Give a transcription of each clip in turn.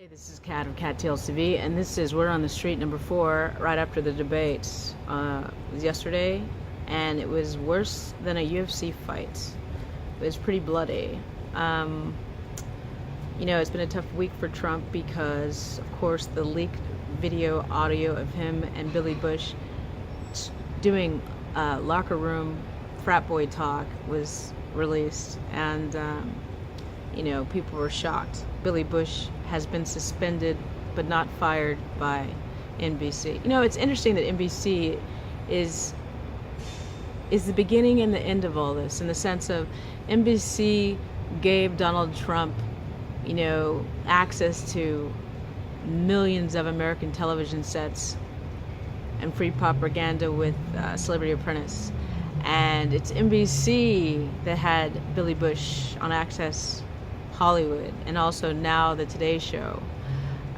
Hey, this is Kat of Kattalestv, and we're on the street number 4 right after the debates. It was yesterday, and it was worse than a UFC fight. It was pretty bloody. It's been a tough week for Trump because, of course, the leaked video audio of him and Billy Bush doing locker room frat boy talk was released, and people were shocked. Billy Bush has been suspended but not fired by NBC. It's interesting that NBC is the beginning and the end of all this, in the sense of NBC gave Donald Trump, access to millions of American television sets and free propaganda with Celebrity Apprentice. And it's NBC that had Billy Bush on Access Hollywood, and also now the Today Show,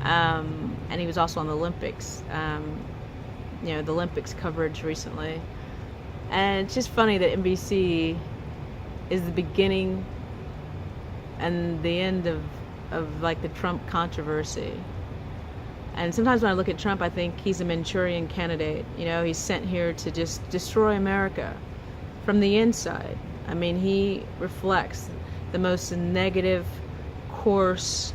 and he was also on the Olympics, the Olympics coverage recently. And it's just funny that NBC is the beginning and the end of like the Trump controversy. And sometimes when I look at Trump, I think he's a Manchurian candidate. He's sent here to just destroy America from the inside. I mean, he reflects the most negative, coarse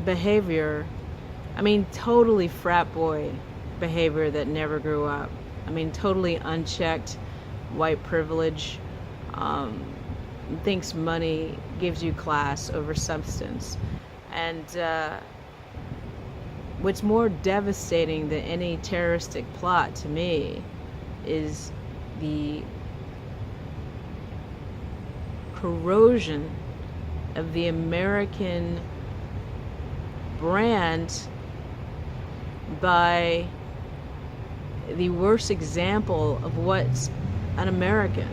behavior. I mean, totally frat boy behavior that never grew up. I mean, totally unchecked white privilege. Thinks money gives you class over substance. And what's more devastating than any terroristic plot to me is the corrosion of the American brand by the worst example of what's an American.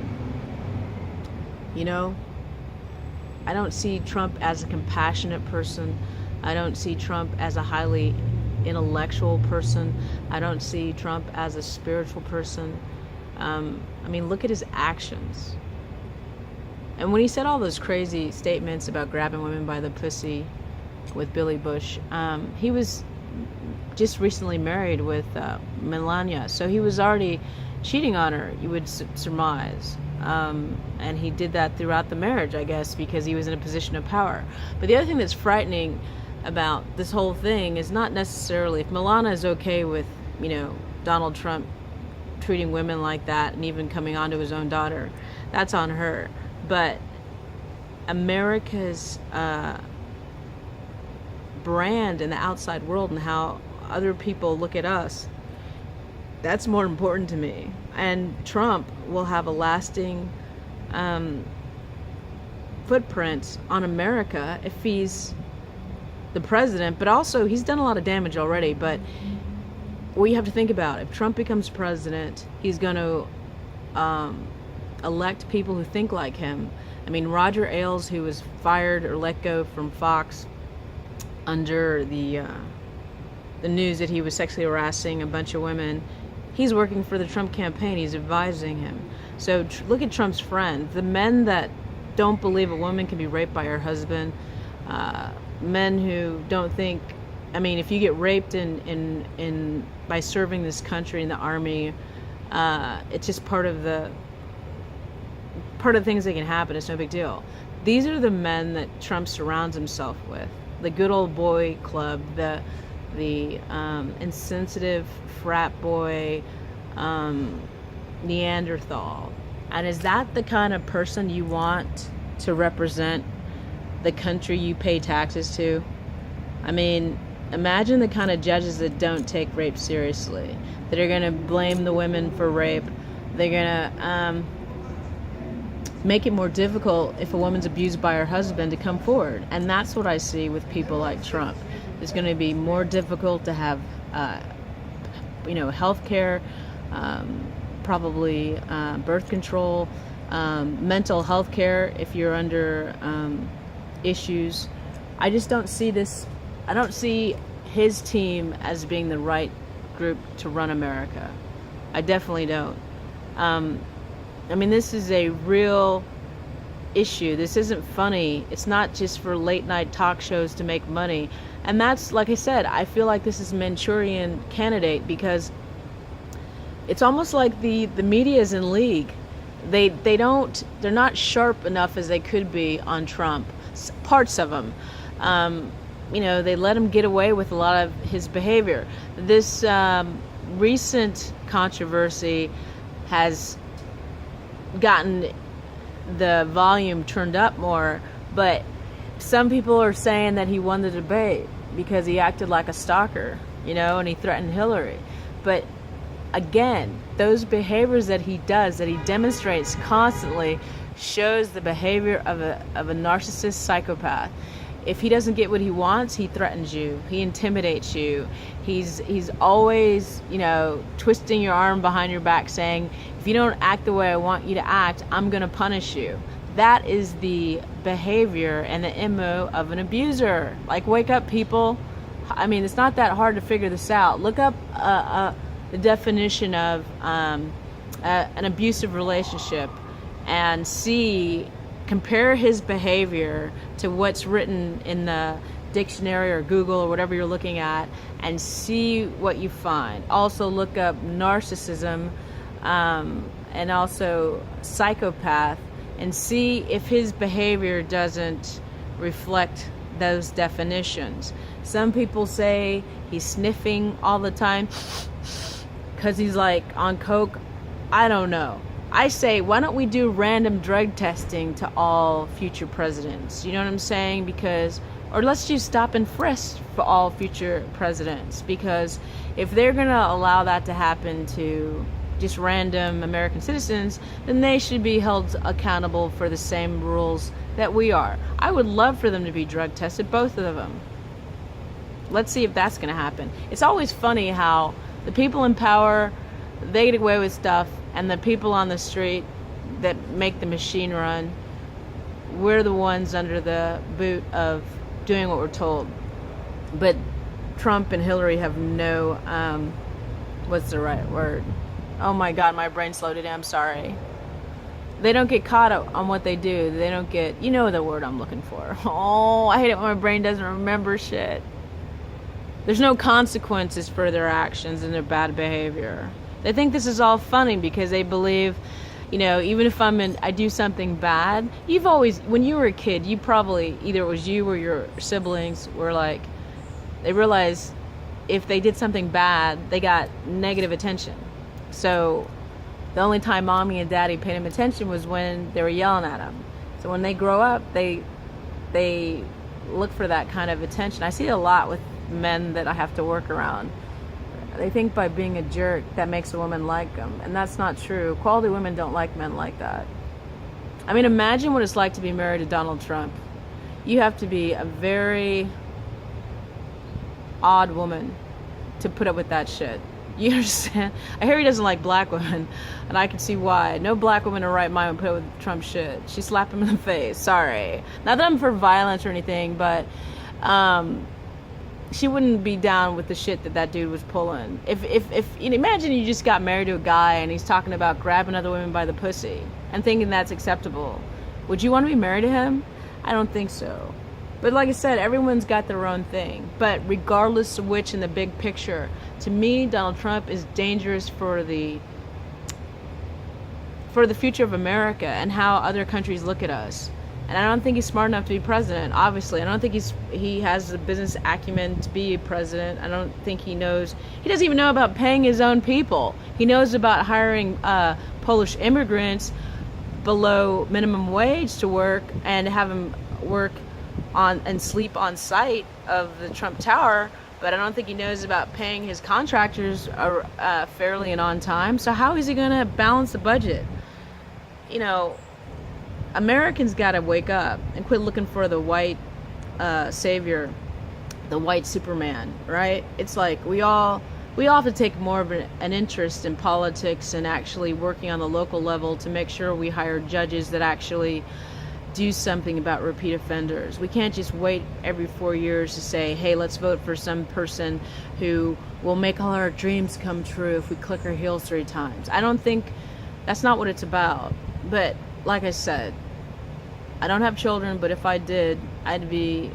I don't see Trump as a compassionate person. I don't see Trump as a highly intellectual person. I don't see Trump as a spiritual person. Look at his actions. And when he said all those crazy statements about grabbing women by the pussy with Billy Bush, he was just recently married with Melania, so he was already cheating on her, you would surmise. And he did that throughout the marriage, I guess, because he was in a position of power. But the other thing that's frightening about this whole thing is not necessarily if Melania is okay with, Donald Trump treating women like that and even coming on to his own daughter. That's on her. But America's brand in the outside world and how other people look at us, that's more important to me. And Trump will have a lasting footprint on America if he's the president, but also he's done a lot of damage already. But what you have to think about, if Trump becomes president, he's going to elect people who think like him. I mean, Roger Ailes, who was fired or let go from Fox under the news that he was sexually harassing a bunch of women, he's working for the Trump campaign. He's advising him. So look at Trump's friends, the men that don't believe a woman can be raped by her husband, men who don't think, if you get raped in by serving this country in the army, it's just part of the things that can happen. It's no big deal. These are the men that Trump surrounds himself with. The good old boy club, the insensitive frat boy, Neanderthal. And is that the kind of person you want to represent the country you pay taxes to? Imagine the kind of judges that don't take rape seriously, that are going to blame the women for rape. They're going to make it more difficult if a woman's abused by her husband to come forward. And that's what I see with people like Trump. It's going to be more difficult to have, health care, probably birth control, mental health care if you're under issues. I just don't see this. I don't see his team as being the right group to run America. I definitely don't. This is a real issue. This isn't funny. It's not just for late night talk shows to make money. And that's, like I said, I feel like this is Manchurian candidate, because it's almost like the media is in league. They're not sharp enough as they could be on Trump. Parts of them, they let him get away with a lot of his behavior. This recent controversy has gotten the volume turned up more, but some people are saying that he won the debate because he acted like a stalker, and he threatened Hillary. But again, those behaviors that he does, that he demonstrates constantly, shows the behavior of a narcissist psychopath. If he doesn't get what he wants, he threatens you, he intimidates you. He's always, twisting your arm behind your back, saying, if you don't act the way I want you to act, I'm going to punish you. That is the behavior and the MO of an abuser. Like, wake up, people. I mean, it's not that hard to figure this out. Look up the definition of an abusive relationship and compare his behavior to what's written in the dictionary or Google or whatever you're looking at, and see what you find. Also look up narcissism and also psychopath, and see if his behavior doesn't reflect those definitions. Some people say he's sniffing all the time because he's like on coke. I don't know. I say, why don't we do random drug testing to all future presidents? You know what I'm saying? Or let's just stop and frisk for all future presidents. Because if they're going to allow that to happen to just random American citizens, then they should be held accountable for the same rules that we are. I would love for them to be drug tested, both of them. Let's see if that's going to happen. It's always funny how the people in power, they get away with stuff, and the people on the street that make the machine run, we're the ones under the boot of doing what we're told. But Trump and Hillary have no, what's the right word? Oh my God, my brain slowed down, I'm sorry. They don't get caught up on what they do. They don't get, you know the word I'm looking for. Oh, I hate it when my brain doesn't remember shit. There's no consequences for their actions and their bad behavior. They think this is all funny because they believe, even if I do something bad, you've always, when you were a kid, you probably, either it was you or your siblings, were like, they realized if they did something bad, they got negative attention. So the only time mommy and daddy paid them attention was when they were yelling at them. So when they grow up, they look for that kind of attention. I see it a lot with men that I have to work around. They think by being a jerk that makes a woman like them, and that's not true. Quality women don't like men like that. I mean, imagine what it's like to be married to Donald Trump. You have to be a very odd woman to put up with that shit. You understand? I hear he doesn't like black women, and I can see why. No black woman in her right mind would put up with Trump shit. She slapped him in the face. Sorry. Not that I'm for violence or anything, but she wouldn't be down with the shit that dude was pulling. If imagine you just got married to a guy and he's talking about grabbing other women by the pussy and thinking that's acceptable. Would you want to be married to him? I don't think so. But like I said, everyone's got their own thing. But regardless of which, in the big picture, to me, Donald Trump is dangerous for the future of America and how other countries look at us. And I don't think he's smart enough to be president, obviously. I don't think he has the business acumen to be president. I don't think he doesn't even know about paying his own people. He knows about hiring Polish immigrants below minimum wage to work and have them work on and sleep on site of the Trump Tower, but I don't think he knows about paying his contractors fairly and on time. So how is he going to balance the budget? Americans got to wake up and quit looking for the white savior, the white Superman, right? It's like we all have to take more of an interest in politics and actually working on the local level to make sure we hire judges that actually do something about repeat offenders. We can't just wait every 4 years to say, hey, let's vote for some person who will make all our dreams come true if we click our heels 3 times. I don't think that's not what it's about. But like I said, I don't have children, but if I did, I'd be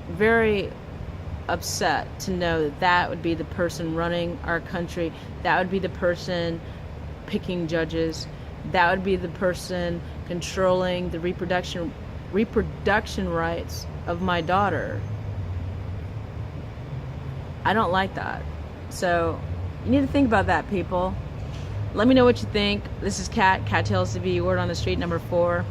very upset to know that that would be the person running our country. That would be the person picking judges. That would be the person controlling the reproduction rights of my daughter. I don't like that. So you need to think about that, people. Let me know what you think. This is Kattalestv, word on the street number 4.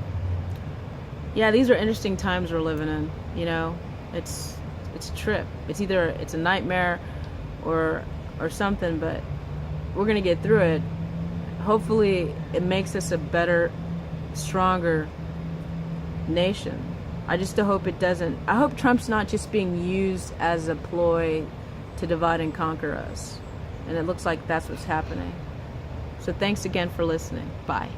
Yeah, these are interesting times we're living in. You know, it's a trip. It's either it's a nightmare or something, but we're gonna get through it. Hopefully, it makes us a better, stronger nation. I just hope it doesn't. I hope Trump's not just being used as a ploy to divide and conquer us. And it looks like that's what's happening. So thanks again for listening. Bye.